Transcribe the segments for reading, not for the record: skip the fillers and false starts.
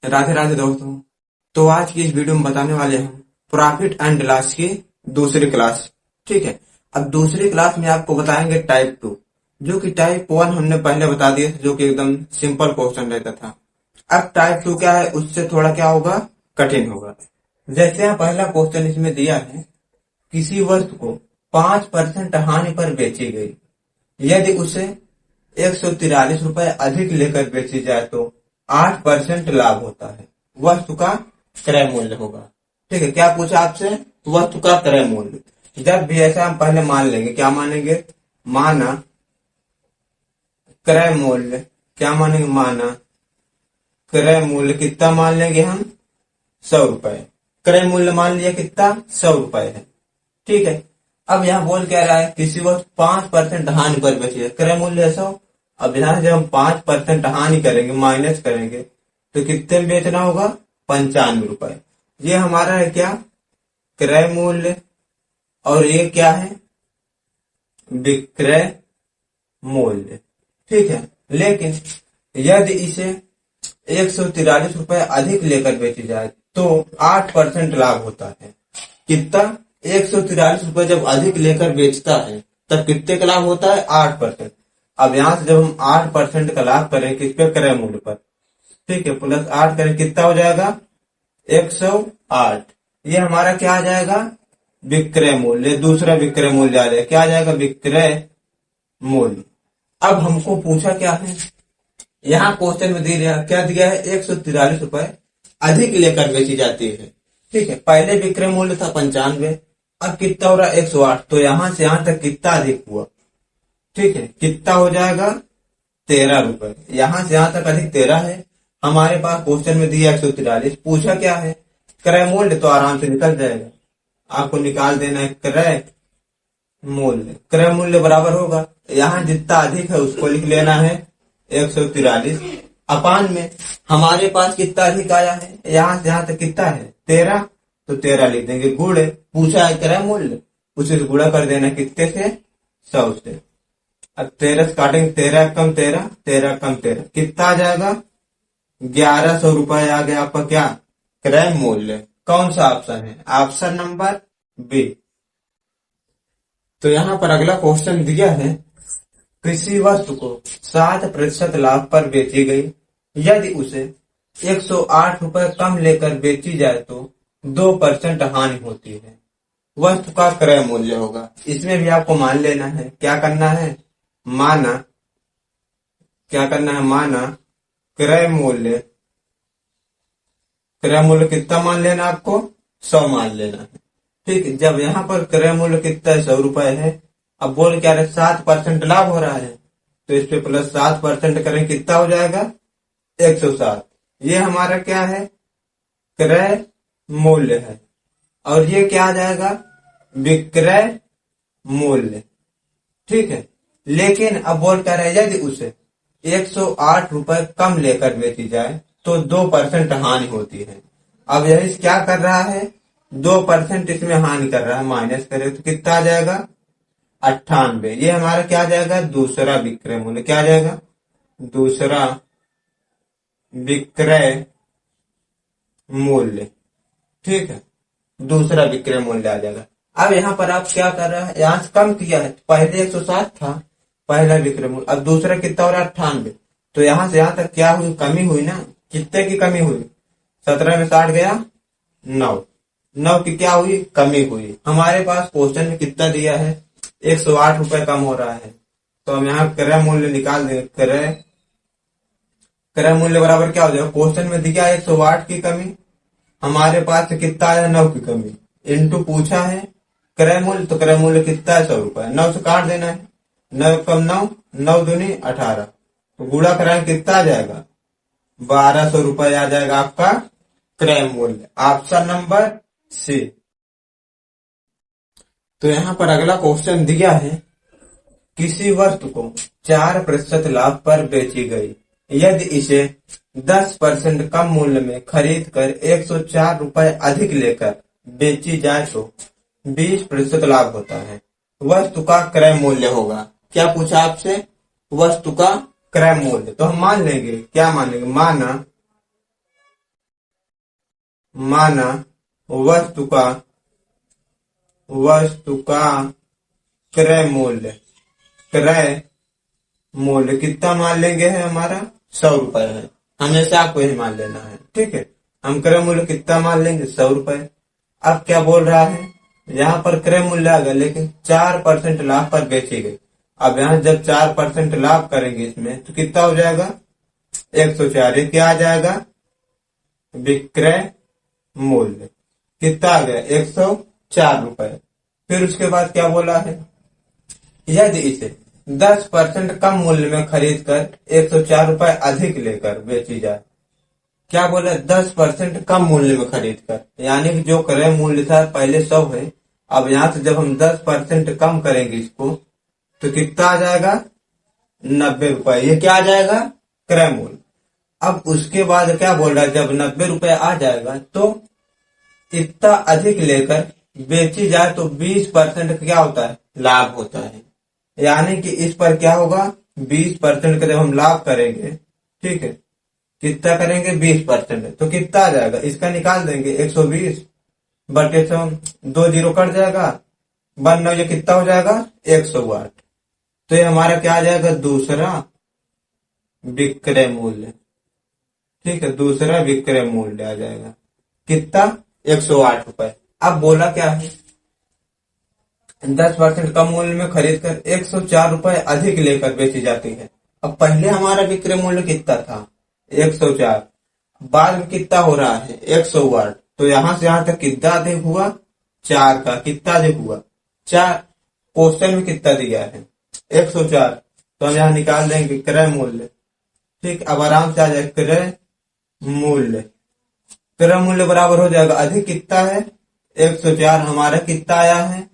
राधे राधे दोस्तों। तो आज की इस वीडियो में बताने वाले हैं प्रॉफिट एंड लॉस की दूसरी क्लास। ठीक है। अब दूसरी क्लास में आपको बताएंगे टाइप 2, जो कि टाइप 1 हमने पहले बता दिया था, जो कि एकदम सिंपल क्वेश्चन रहता था। अब टाइप 2 क्या है, उससे थोड़ा क्या होगा, कठिन होगा। जैसे यहाँ पहला क्वेश्चन इसमें दिया है, किसी वस्तु को 5% हानि पर बेची गई, यदि उसे 143 रुपए अधिक लेकर बेची जाए तो 8% लाभ होता है। वस्तु का क्रय मूल्य होगा। ठीक है। क्या पूछा आपसे? वस्तु का क्रय मूल्य। जब भी ऐसा हम पहले मान लेंगे, क्या मानेंगे? माना क्रय मूल्य। क्या मानेंगे? माना क्रय मूल्य कितना मान लेंगे हम? 100 रुपए। क्रय मूल्य मान लिया कितना? 100 रुपए है। ठीक है। अब यहाँ बोल क्या रहा है, किसी वक्त 5% हानि पर बेची है, क्रय मूल्य 100। अब यहाँ से जब हम 5% हानि करेंगे, माइनस करेंगे, तो कितने में बेचना होगा? 95 रुपए। ये हमारा है क्या? क्रय मूल्य। और ये क्या है? विक्रय मूल्य। ठीक है। लेकिन यदि इसे 143 रुपए अधिक लेकर बेची जाए तो 8% लाभ होता है। कितना? 143 रुपए जब अधिक लेकर बेचता है तब कितने का लाभ होता है? 8%। अब यहां से जब हम 8% का लाभ करें किस पे? क्रय मूल्य पर। ठीक है। प्लस 8 करें, कितना हो जाएगा? 108। ये हमारा क्या आ जाएगा? विक्रय मूल्य। दूसरा विक्रय मूल्य आ जाएगा। क्या आ जाएगा? विक्रय मूल्य। अब हमको पूछा क्या है, यहाँ क्वेश्चन में दिया क्या दिया है? 143 रुपए अधिक लेकर बेची जाती है। ठीक है। पहले विक्रय मूल्य था 95, अब कितना हो रहा है? 108। तो यहां से यहां तक कितना अधिक हुआ? ठीक है। कितना हो जाएगा? 13 रुपए। यहां से यहां तक अधिक 13 है। हमारे पास क्वेश्चन में दिया 143, पूछा क्या है? क्रय मूल्य। तो आराम से निकल जाएगा, आपको निकाल देना है क्रय मूल्य। क्रय मूल्य बराबर होगा, यहाँ जितना अधिक है उसको लिख लेना है 143 अपान में हमारे पास कितना अधिक आया है, यहाँ से यहाँ तक कितना है? 13। तो 13 लिख देंगे। गुणे पूछा है क्रय मूल्य, उसे गुणा कर देना कितने से? 100 से। अब 13 से काटेंगे, 13 कम 13, 13 कम 13, कितना आ जाएगा? 1100 रुपए आ गया आपका क्या? क्रय मूल्य। कौन सा ऑप्शन है? Option number B. तो यहाँ पर अगला क्वेश्चन दिया है, किसी वस्तु को 7% लाभ पर बेची गई, यदि उसे 108 रुपए कम लेकर बेची जाए तो 2% हानि होती है। वस्तु का क्रय मूल्य होगा। इसमें भी आपको मान लेना है। क्या करना है? माना, क्या करना है? माना क्रय मूल्य। क्रय मूल्य कितना मान लेना आपको? 100 मान लेना है। ठीक है। जब यहाँ पर क्रय मूल्य कितना है? 100 रुपए है। अब बोल क्या रहे? 7% लाभ हो रहा है, तो इस पे प्लस 7% करें, कितना हो जाएगा? 107। ये हमारा क्या है? क्रय मूल्य है। और ये क्या आ जाएगा? विक्रय मूल्य। ठीक है। लेकिन अब बोल क्या रहे, यदि उसे 108 रुपए कम लेकर बेची जाए तो 2% हानि होती है। अब यही क्या कर रहा है? 2% इसमें हानि कर रहा है। माइनस करे तो कितना आ जाएगा? 98। ये हमारा क्या आ जाएगा? दूसरा विक्रय मूल्य। क्या आ जाएगा? दूसरा विक्रय मूल्य। ठीक है। दूसरा विक्रय मूल्य आ जाएगा। अब यहाँ पर आप क्या कर रहे हैं? यहाँ से कम किया है, पहले 107 था पहला विक्रय मूल्य, अब दूसरा कितना हो रहा है? 98। तो यहाँ से यहाँ तक क्या हुई? कमी हुई ना। कितने की कमी हुई? 17 में 60 गया 9, 9 की क्या हुई? कमी हुई। हमारे पास क्वेश्चन में कितना दिया है? 108 रुपए कम हो रहा है, तो हम यहाँ क्रय मूल्य निकाल देंगे। क्रय मूल्य बराबर क्या हो जाएगा? क्वेश्चन में दिया 108 की कमी, हमारे पास कितना आया? 9 की कमी, इनटू पूछा है क्रय मूल्य, तो क्रय मूल्य कितना है? 100 रुपए। 9 से काट देना है, 9 कम 9, 9 दूनी 18, तो गुणा कराएं, कितना आ जाएगा? 1200 रुपए आ जाएगा आपका क्रय मूल्य। Option number C. तो यहाँ पर अगला क्वेश्चन दिया है, किसी वस्तु को 4% लाभ पर बेची गई, यदि इसे 10% कम मूल्य में खरीद कर 104 रुपए अधिक लेकर बेची जाए तो 20% लाभ होता है। वस्तु का क्रय मूल्य होगा। क्या पूछा आपसे? वस्तु का क्रय मूल्य। तो हम मान लेंगे, क्या मान लेंगे? माना माना वस्तु का क्रय मूल्य कितना मान लेंगे है हमारा 100 रुपए है। हमेशा आपको यही मान लेना है, ठीक है। हम क्रय मूल्य कितना मान लेंगे 100 रुपए। अब क्या बोल रहा है, यहाँ पर क्रय मूल्य आ गया लेकिन 4% लाभ पर बेची गई। अब यहाँ जब 4% लाभ करेंगे इसमें तो कितना हो जाएगा 104। ये क्या आ जाएगा विक्रय मूल्य कितना आ गया 104 रुपए। फिर उसके बाद क्या बोला है, यदि इसे 10% कम मूल्य में खरीद कर 104 रुपए अधिक लेकर बेची जाए। क्या बोला 10% कम मूल्य में खरीद कर, यानी कि जो क्रय मूल्य था पहले 100 है, अब यहां से जब हम 10% कम करेंगे इसको तो कितना आ जाएगा 90 रुपए। ये क्या आ जाएगा क्रय मूल्य। अब उसके बाद क्या बोल रहा है, जब 90 रुपए आ जाएगा तो इतना अधिक लेकर बेची जाए तो 20% क्या होता है लाभ होता है। यानी कि इस पर क्या होगा 20% का जब हम लाभ करेंगे, ठीक है, कितना करेंगे 20%, तो कितना आ जाएगा इसका निकाल देंगे 120 बटे 100, 2 जीरो कट जाएगा 19, ये कितना हो जाएगा 108। तो ये हमारा क्या आ जाएगा दूसरा विक्रय मूल्य, ठीक है, दूसरा विक्रय मूल्य आ जाएगा कितना 108 रुपए। अब बोला क्या है 10% कम मूल्य में खरीद कर 104 रुपए अधिक लेकर बेची जाती है। अब पहले हमारा विक्रय मूल्य कितना था 104, बाद में कितना हो रहा है 108, तो यहां से यहां तक कितना अधिक हुआ 4 का कितना अधिक हुआ 4। क्वेश्चन में कितना दिया है 104, तो हम यहाँ निकाल देंगे क्रय मूल्य, ठीक। अब आराम से आ जाए क्रय मूल्य बराबर हो जाएगा अधिक कितना है 104, हमारा कितना आया है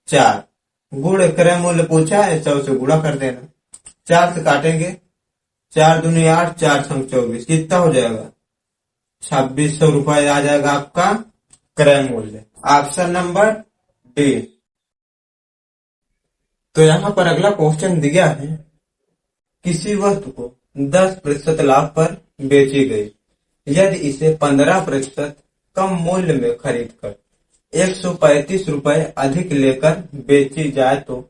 4, गुण क्रय मूल्य पूछा है 100 से गुणा कर देना, 4 से काटेंगे 4 दूनी 8, 4 संग 24, कितना हो जाएगा 2600 रुपए आ जाएगा आपका क्रय मूल्य। Option number D. तो यहाँ पर अगला क्वेश्चन दिया है, किसी वस्तु को 10% लाभ पर बेची गई, यदि इसे 15% कम मूल्य में खरीद कर 135 रुपए अधिक लेकर बेची जाए तो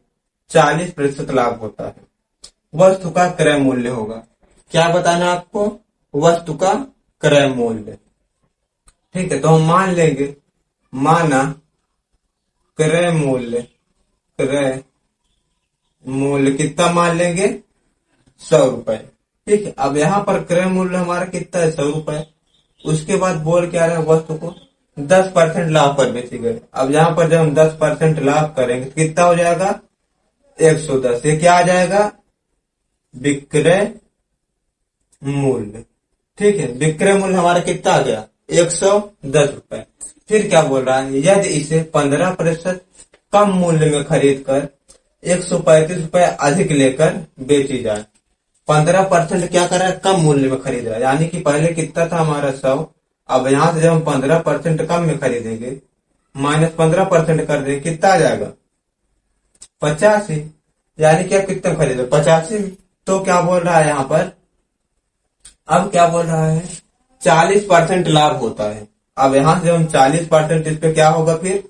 40% लाभ होता है। वस्तु का क्रय मूल्य होगा। क्या बताना आपको वस्तु का क्रय मूल्य, ठीक है। तो हम मान लेंगे, माना क्रय मूल्य कितना मान लेंगे 100 रुपए, ठीक है। अब यहाँ पर क्रय मूल्य हमारा कितना है 100 रुपए। उसके बाद बोल क्या रहे हैं वस्तु को 10% लाभ पर बेची गई। अब यहाँ पर जब हम 10% लाभ करेंगे तो कितना हो जाएगा 110। ये क्या आ जाएगा विक्रय मूल्य, ठीक है। विक्रय मूल्य हमारा कितना आ गया 110 रुपए। फिर क्या बोल रहा है, यदि इसे 15% कम मूल्य में खरीद कर 135 रुपए अधिक लेकर बेची जाए। 15% क्या कर रहा है कम मूल्य में खरीद रहा है, यानी कि पहले कितना था हमारा 100, अब यहां से जब हम 15% कम में खरीदेंगे माइनस 15% कर देंगे कितना आ जाएगा 85, यानी कि आप कितना खरीदे 85 में। तो क्या बोल रहा है यहाँ पर, अब क्या बोल रहा है 40% लाभ होता है। अब यहां से जब हम 40% इस पे क्या होगा फिर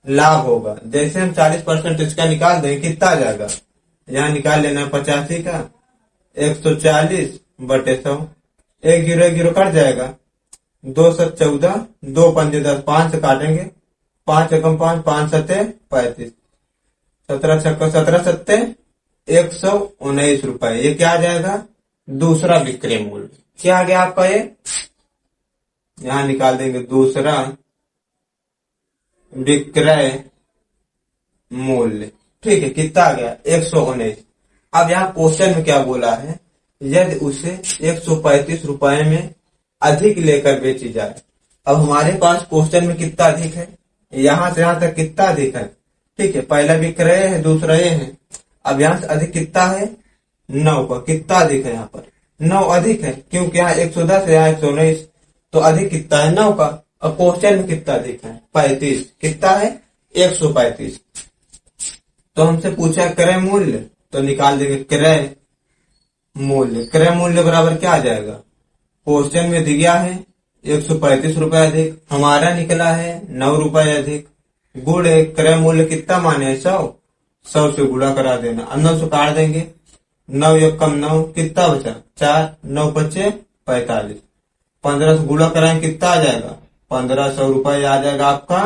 लाभ होगा। जैसे हम 40% इसका निकाल देंगे कितना आ जाएगा, यहाँ निकाल लेना 85 का 140 बटे 100, 1 जीरो कट जाएगा 2 7 14, 2 पंजे 10, 5 से काटेंगे 5 एकम 5, 5 सत्ते 35, 17 छक्का 17 सत्ते 119 रुपए। ये क्या आ जाएगा दूसरा विक्रय मूल्य। क्या आ गया आपका ये, यहां निकाल देंगे दूसरा विक्रय मूल्य, ठीक है। कितना आ गया 119। अब यहाँ क्वेश्चन में क्या बोला है, यदि उसे 135 रुपए में अधिक लेकर बेची जाए। अब हमारे पास क्वेश्चन में कितना अधिक है, यहां से यहां तक कितना अधिक है, ठीक है। पहला विक्रय है, दूसरा ये है। अब यहां से अधिक कितना है 9 का, कितना अधिक है यहाँ पर 9 अधिक है, क्योंकि यहाँ 110 है यहाँ 119, तो अधिक कितना है 9 का। अब क्वेश्चन में कितना अधिक है 35, कितना है 135। तो हमसे पूछा क्रय मूल्य, तो निकाल देंगे क्रय मूल्य। क्रय मूल्य बराबर क्या आ जाएगा, क्वेश्चन में दिया है 135 रुपए अधिक, हमारा निकला है 9 रुपए अधिक, गुणे क्रय मूल्य कितना माने 100, 100 से गुणा करा देना। अब 9 से काट देंगे, 9 एक कम 9, कितना बचा 4, 9 बचे 45, 15 से गुणा कराएं कितना आ जाएगा 1500 रुपए आ जाएगा आपका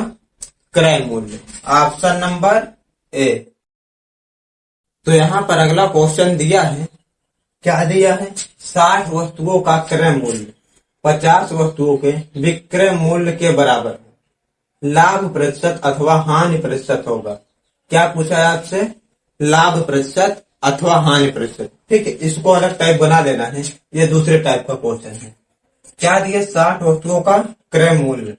क्रय मूल्य। Option number A. तो यहाँ पर अगला क्वेश्चन दिया है, क्या दिया है 60 वस्तुओं का क्रय मूल्य 50 वस्तुओं के विक्रय मूल्य के बराबर है, लाभ प्रतिशत अथवा हानि प्रतिशत होगा। क्या पूछा है आपसे, लाभ प्रतिशत अथवा हानि प्रतिशत। ठीक है, इसको अलग टाइप बना देना है, ये दूसरे टाइप का क्वेश्चन है। क्या दिया 60 वस्तुओं का क्रय मूल्य,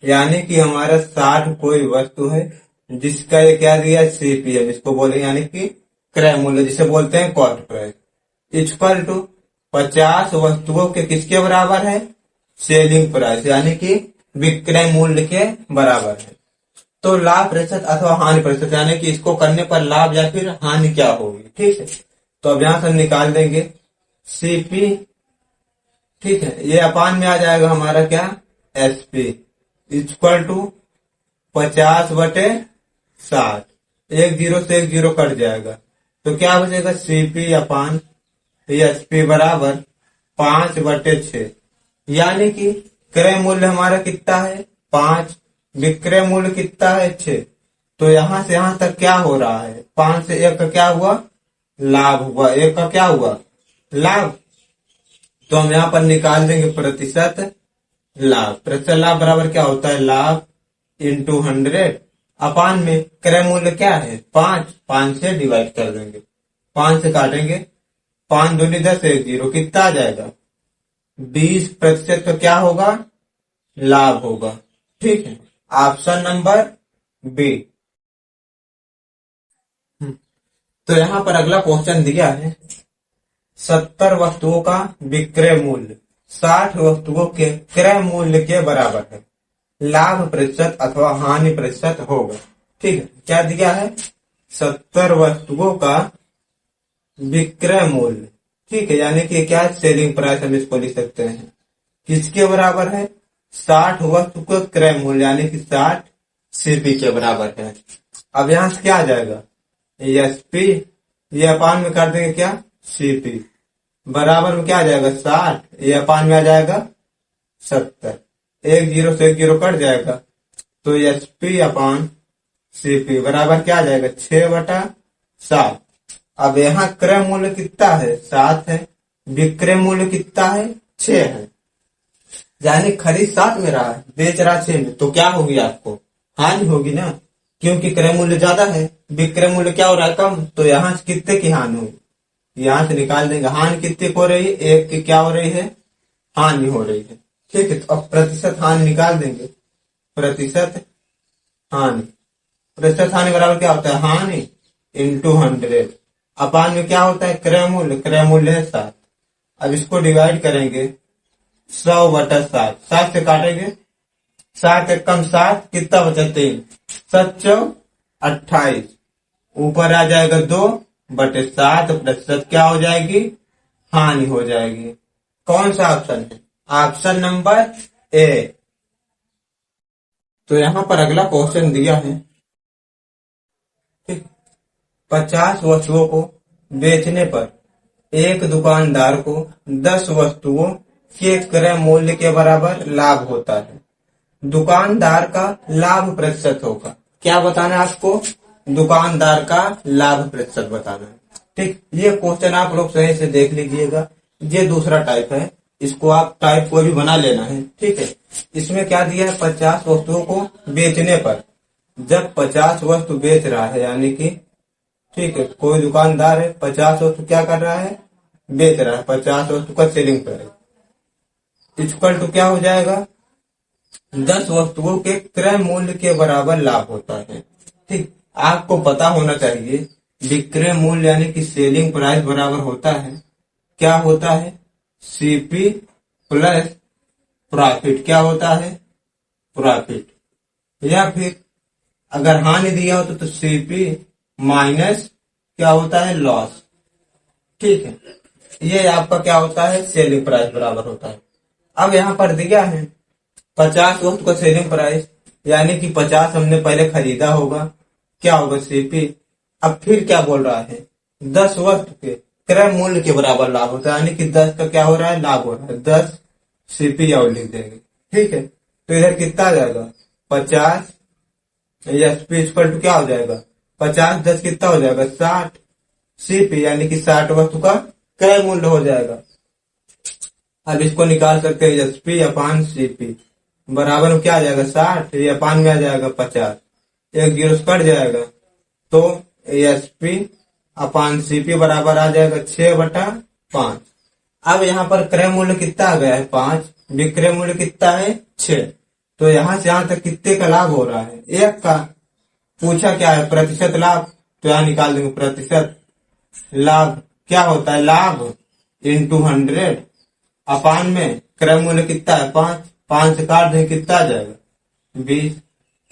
यानी कि हमारा 60 कोई वस्तु है जिसका ये क्या दिया सीपीएम, इसको बोले यानी कि क्रय मूल्य, जिसे बोलते हैं कॉस्ट प्राइस, इक्वल टू 50 वस्तुओं के किसके बराबर है, सेलिंग प्राइस, यानी कि विक्रय मूल्य के बराबर है। तो लाभ प्रतिशत अथवा हानि प्रतिशत, यानी कि इसको करने पर लाभ या फिर हानि क्या होगी। ठीक है, तो अब यहां से हम निकाल देंगे सीपी। ठीक है, ये अपान में आ जाएगा हमारा क्या एसपी, इक्वल टू 50/60, एक जीरो से एक जीरो कट जाएगा, तो क्या बचेगा सीपी अपान एसपी बराबर 5/6, यानी कि क्रय मूल्य हमारा कितना है 5, विक्रय मूल्य कितना है 6। तो यहां से यहां तक क्या हो रहा है, 5 से 1 का क्या हुआ लाभ हुआ, 1 का क्या हुआ लाभ। तो हम यहां पर निकाल देंगे प्रतिशत लाभ। प्रतिशत लाभ बराबर क्या होता है, लाभ इंटू 100 अपान में क्रय मूल्य क्या है 5, 5 से डिवाइड कर देंगे, 5 से काटेंगे, 5 दूनी 10, 1 जीरो, कितना आ जाएगा 20% का क्या होगा लाभ होगा। ठीक है, ऑप्शन नंबर बी। तो यहां पर अगला क्वेश्चन दिया है 70 वस्तुओं का विक्रय मूल्य 60 वस्तुओं के क्रय मूल्य के बराबर है, लाभ प्रतिशत अथवा हानि प्रतिशत होगा। ठीक है, क्या दिया है 70 वस्तुओं का विक्रय मूल्य। ठीक है, यानी कि क्या सेलिंग प्राइस हम इसको लिख सकते हैं, किसके बराबर है 60 वस्तु का क्रय मूल्य, यानी कि 60 सीपी के बराबर है। अब यहां से क्या आ जाएगा एसपी, ये अपान में कर देंगे क्या सीपी, बराबर में क्या आ जाएगा 60, ये अपान में आ जाएगा 70, एक जीरो से एक जीरो कट जाएगा, तो एसपी अपान सीपी बराबर क्या आ जाएगा 6/7। अब यहाँ क्रय मूल्य कितना है 7 है, विक्रय मूल्य कितना है 6 है, यानी खरीद 7 में रहा है, बेच रहा 6 में, तो क्या होगी आपको हानि होगी ना, क्योंकि क्रय मूल्य ज्यादा है, विक्रय मूल्य क्या हो रहा है कम, तो यहाँ से कितने की हानि होगी, यहाँ से निकाल देंगे, हानि कितने को हो रही है 1 की क्या हो रही है हानि हो रही है। ठीक है, तो अब प्रतिशत हानि निकाल देंगे, प्रतिशत हानि, प्रतिशत हानि बराबर क्या होता है हानि इंटू 100 अपान में क्या होता है क्रय मूल्य, क्रय मूल्य है 7। अब इसको डिवाइड करेंगे 100/7, 7 से काटेंगे, 7 एक कम 7, कितना बचा 3, 7 28, ऊपर आ जाएगा 2/7, प्रतिशत क्या हो जाएगी हानि हो जाएगी। कौन सा ऑप्शन है, ऑप्शन नंबर ए। तो यहां पर अगला क्वेश्चन दिया है 50 वस्तुओं को बेचने पर एक दुकानदार को 10 वस्तुओं के क्रय मूल्य के बराबर लाभ होता है, दुकानदार का लाभ प्रतिशत होगा। क्या बताना है आपको, दुकानदार का लाभ प्रतिशत बताना है। ठीक, ये क्वेश्चन आप लोग सही से देख लीजिएगा, ये दूसरा टाइप है, इसको आप टाइप कोई भी बना लेना है। ठीक है, इसमें क्या दिया है 50 वस्तुओं को बेचने पर, जब 50 वस्तु बेच रहा है, यानी कि ठीक है कोई दुकानदार है 50 वस्तु क्या कर रहा है बेच रहा है, 50 वस्तु का सेलिंग प्राइस इक्वल टू क्या हो जाएगा 10 वस्तुओं के क्रय मूल्य के बराबर लाभ होता है। ठीक, आपको पता होना चाहिए विक्रय मूल्य यानी कि सेलिंग प्राइस बराबर होता है, क्या होता है सीपी प्लस प्रॉफिट, क्या होता है प्रॉफिट, या फिर अगर हानि दिया हो तो सीपी माइनस क्या होता है लॉस। ठीक है, ये आपका क्या होता है सेलिंग प्राइस बराबर होता है। अब यहाँ पर दिया है 50 वस्तु का सेलिंग प्राइस, यानी कि 50 हमने पहले खरीदा होगा, क्या होगा सीपी। अब फिर क्या बोल रहा है, 10 वस्तु के क्रय मूल्य के बराबर लाभ होता है, यानी कि 10 का क्या हो रहा है, लाभ हो रहा है, 10 सीपी और लिख देंगे। ठीक है, तो इधर कितना आ जाएगा, 50 एसपी इक्वल टू क्या हो जाएगा, 50 10 कितना हो जाएगा, 60 सीपी, यानी कि 60 वस्तु का क्रय मूल्य हो जाएगा। अब इसको निकाल सकते हैं, एसपी अपान सीपी बराबर में क्या आ जाएगा, 60, ये अपान में आ जाएगा 50, एक जीरो कट जाएगा, तो एसपी अपान सीपी बराबर आ जाएगा 6/5। अब यहाँ पर क्रय मूल्य कितना आ गया है, 5, विक्रय मूल्य कितना है, 6, तो यहाँ से यहाँ तक कितने का लाभ हो रहा है, 1 का। पूछा क्या है, प्रतिशत लाभ, तो यहाँ निकाल देंगे प्रतिशत लाभ क्या होता है, लाभ इंटू 100 अपान में क्रय मूल्य कितना है, 5, 5 से काट दें कितना आ जाएगा, 20,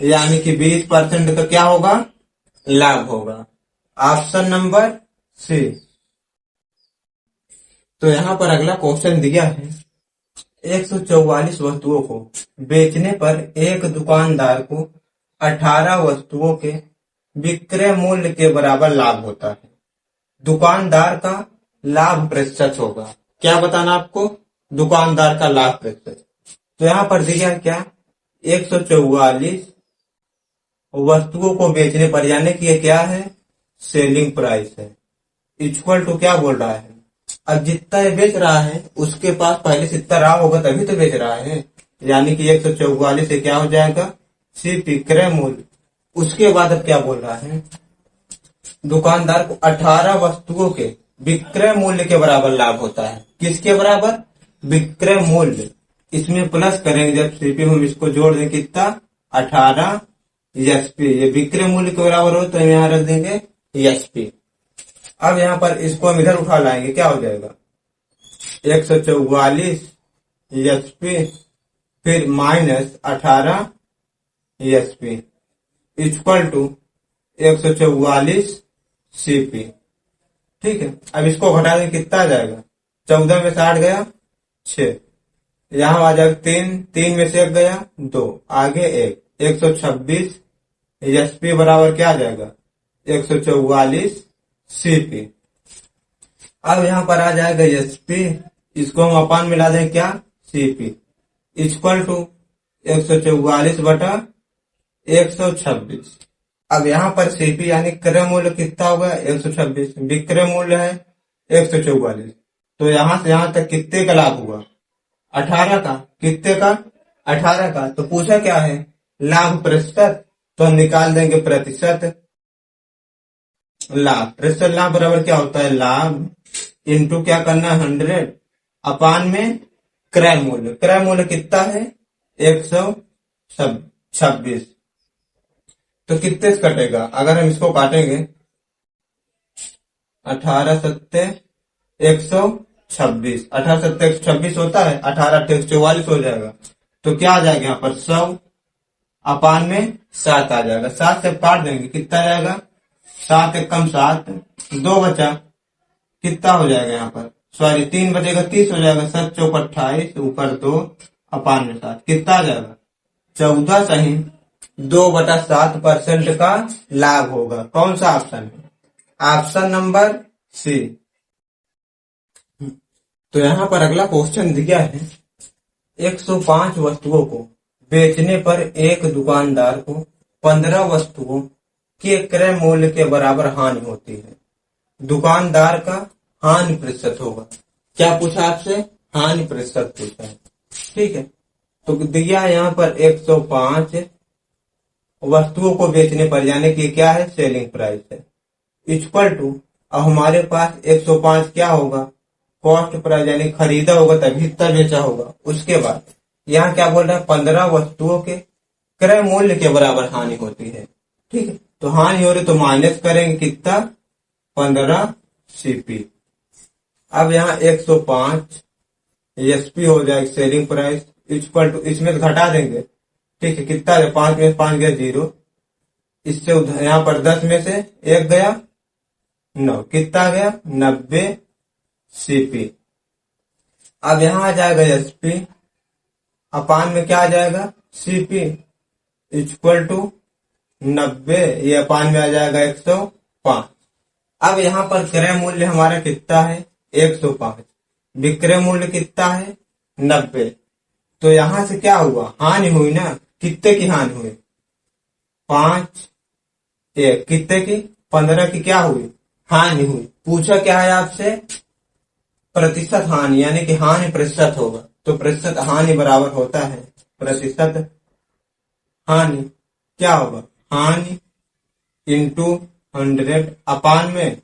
यानी कि 20% का क्या होगा, लाभ होगा। Option number C. तो यहाँ पर अगला क्वेश्चन दिया है, 144 वस्तुओं को बेचने पर एक दुकानदार को 18 वस्तुओं के विक्रय मूल्य के बराबर लाभ होता है। दुकानदार का लाभ प्रतिशत होगा, क्या बताना आपको, दुकानदार का लाभ प्रतिशत। तो यहाँ पर दिया क्या, 144 वस्तुओं को बेचने पर, यानी कि ये क्या है, सेलिंग प्राइस है, इक्वल टू क्या बोल रहा है, अब जितना ये बेच रहा है उसके पास पहले से इतना रहा होगा तभी तो बेच रहा है, यानी कि 144 से क्या हो जाएगा, सीपी क्रय मूल्य। उसके बाद अब क्या बोल रहा है, दुकानदार को 18 वस्तुओं के विक्रय मूल्य के बराबर लाभ होता है, किसके बराबर, विक्रय मूल्य। इसमें प्लस करेंगे जब सीपी में हम इसको जोड़ देंगे कितना, 18 एसपी, ये विक्रय मूल्य के बराबर हो तो हम यहाँ रख देंगे एसपी। अब यहाँ पर इसको हम इधर उठा लाएंगे, क्या हो जाएगा, 144 एसपी फिर minus 18 SP equal to 144 CP. ठीक है, अब इसको घटा देंगे कितना आ जाएगा, 14 में 60 गया 6, यहाँ आ जाएगा 3, 3 में से 1 गया 2, आगे 1, 126 एसपी बराबर क्या आ जाएगा, 144 सीपी। अब यहाँ पर आ जाएगा एसपी, इसको हम अपान मिला दें क्या, सीपी इक्वल टू 144/126। अब यहाँ पर सीपी यानी क्रय मूल्य कितना होगा, 126, विक्रय मूल्य है 144, तो यहाँ से यहाँ तक कितने का लाभ हुआ, 18 का, कितने का, 18 का। तो पूछा क्या है, लाभ प्रतिशत, तो हम निकाल देंगे प्रतिशत लाभ। प्रतिशत लाभ बराबर क्या होता है, लाभ इंटू क्या करना है, 100 अपान में क्रय मूल्य। क्रय मूल्य कितना है, 126, तो कितने से कटेगा, अगर हम इसको काटेंगे 18 सत्ते 126, 18 सत्ते 126 होता है, 18 144 हो जाएगा, तो क्या आ जाएगा यहाँ पर 100 अपान में 7 आ जाएगा, 7 से काट देंगे कितना जाएगा, 7 एक कम 7, 2 बचा, कितना हो जाएगा यहाँ पर, सॉरी 3 बचेगा 30 हो जाएगा, 7 चौक 28 ऊपर 2 अपान में 7, कितना आ जाएगा 14 सही 2/7% का लाभ होगा। कौन सा ऑप्शन है, ऑप्शन नंबर सी। तो यहाँ पर अगला क्वेश्चन दिया है, 105 वस्तुओं को बेचने पर एक दुकानदार को 15 वस्तुओं के क्रय मूल्य के बराबर हानि होती है। दुकानदार का हानि प्रतिशत होगा, क्या पूछा आपसे, हानि प्रतिशत पूछा है। ठीक है, तो दिया है यहाँ पर 105 वस्तुओं को बेचने पर, यानी कि क्या है, सेलिंग प्राइस है, इक्वल टू, अब हमारे पास 105 क्या होगा, कॉस्ट प्राइस, यानी खरीदा होगा तभी इतना बेचा होगा। उसके बाद यहाँ क्या बोल रहा है, 15 वस्तुओं के क्रय मूल्य के बराबर हानि होती है। ठीक है, तो हानि हो रही तो माइनस करेंगे कितना, 15 सीपी। अब यहाँ 105 एसपी हो जाएगा सेलिंग प्राइस इक्वल टू, इसमें से घटा देंगे, ठीक है, कितना है, 5 में 5 गया 0, इससे यहाँ पर 10 में से 1 गया 9, कितना गया 90 सीपी। अब यहाँ आ जाएगा एसपी अपान में क्या आ जाएगा, सीपी इक्वल टू 90, ये अपान में आ जाएगा 105। अब यहाँ पर क्रय मूल्य हमारा कितना है, 105, विक्रय मूल्य कितना है, 90। तो यहां से क्या हुआ, हानि हुई ना, कितने की हानि हुई, 5 1, कितने की, 15 की क्या हुई, हानि हुई। पूछा क्या है आपसे, प्रतिशत हानि, यानी कि हानि प्रतिशत होगा, तो प्रतिशत हानि बराबर होता है प्रतिशत हानि, क्या होगा, हानि इंटू 100 अपान में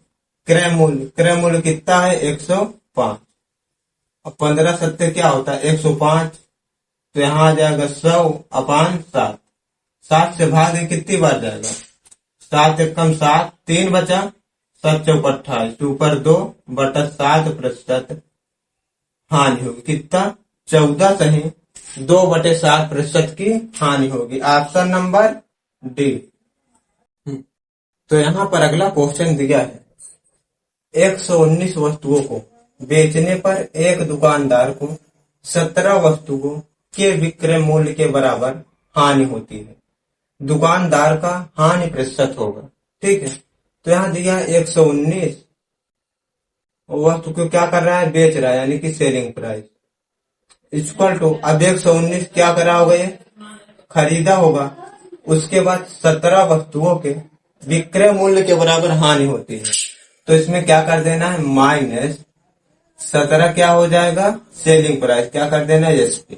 क्रय मूल्य कितना है, 105। अब 15 सत्तर क्या होता है, 105, तो यहाँ आ जाएगा 100 अपान 7, 7 से भाग में कितनी बार जाएगा, 7 एक कम 7, 3 बचा, 7 चौक 28, ऊपर 2 बटा 7% हानि होगी, कितना, 14 सही 2/7% की हानि होगी, ऑप्शन नंबर डी। तो यहाँ पर अगला क्वेश्चन दिया है, 119 वस्तुओं को बेचने पर एक दुकानदार को 17 वस्तुओं के विक्रय मूल्य के बराबर हानि होती है, दुकानदार का हानि प्रतिशत होगा। ठीक है, तो यहाँ दिया है 119 वस्तु को क्या कर रहा है, बेच रहा है, यानी कि सेलिंग प्राइस इक्वल टू, अब 119 क्या करा होगा, ये खरीदा होगा, उसके बाद 17 वस्तुओं के विक्रय मूल्य के बराबर हानि होती है, तो इसमें क्या कर देना है, माइनस 17 क्या हो जाएगा, सेलिंग प्राइस, क्या कर देना है, एसपी।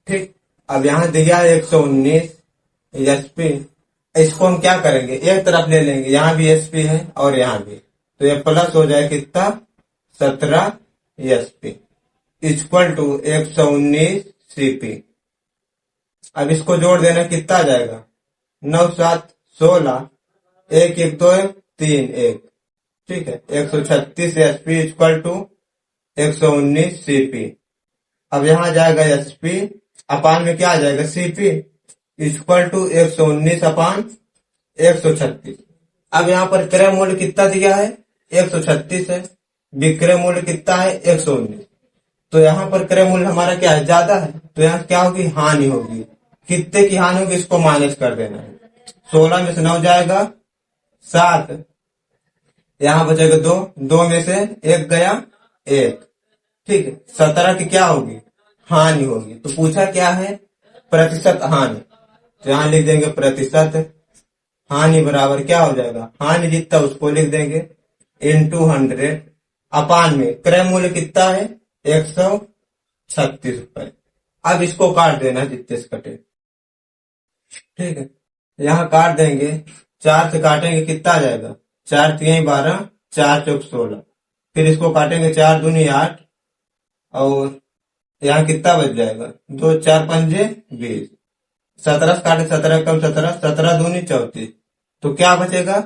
ठीक, अब यहाँ दिया है 119 एसपी, इसको हम क्या करेंगे, एक तरफ ले लेंगे, यहाँ भी एसपी है और यहाँ भी, तो ये प्लस हो जाए कितना, 17 एसपी इक्वल टू 119 सीपी। अब इसको जोड़ देना, कितना आ जाएगा, 9 7 16, 1 1 2 3 1, ठीक है, 136 एसपी इक्वल टू 119 सीपी। अब यहाँ जाएगा एसपी अपान में क्या आ जाएगा, सीपी इक्वल टू 119 अपान 136। अब यहाँ पर क्रय मूल्य कितना दिया है, 136 है, विक्रय मूल्य कितना है, 119, तो यहाँ पर क्रय मूल्य हमारा क्या है, ज्यादा है, तो यहाँ क्या होगी, हानि होगी, कितने की हानि होगी, इसको माइनस कर देना है, 16 में से 9 जाएगा 7, यहाँ बचेगा 2, 2 में से 1 गया 1, ठीक है, 17 की क्या होगी, हानि होगी। तो पूछा क्या है, प्रतिशत हानि, तो यहाँ लिख देंगे प्रतिशत हानि बराबर क्या हो जाएगा, हानि जितना उसको लिख देंगे इंटू 100 अपान में क्रय मूल्य कितना है, 136 रुपए। अब इसको काट देना जितने से कटे, ठीक है, यहाँ काट देंगे, 4 से काटेंगे कितना आ जाएगा, 4 3 12, 4 चौक 16, फिर इसको काटेंगे 4 दूनी 8, और यहाँ कितना बच जाएगा, 2 4 पंजे 20, 17 से काटे 17 कम 17, 17 दूनी 34, तो क्या बचेगा,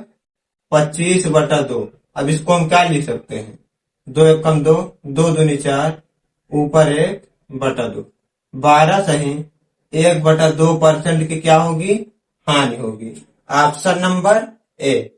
25/2। अब इसको हम क्या लिख सकते हैं, 2 1 कम 2, 2 दूनी 4, ऊपर 1/2, 12 सही 1/2% की क्या होगी, हानि होगी, ऑप्शन नंबर ए।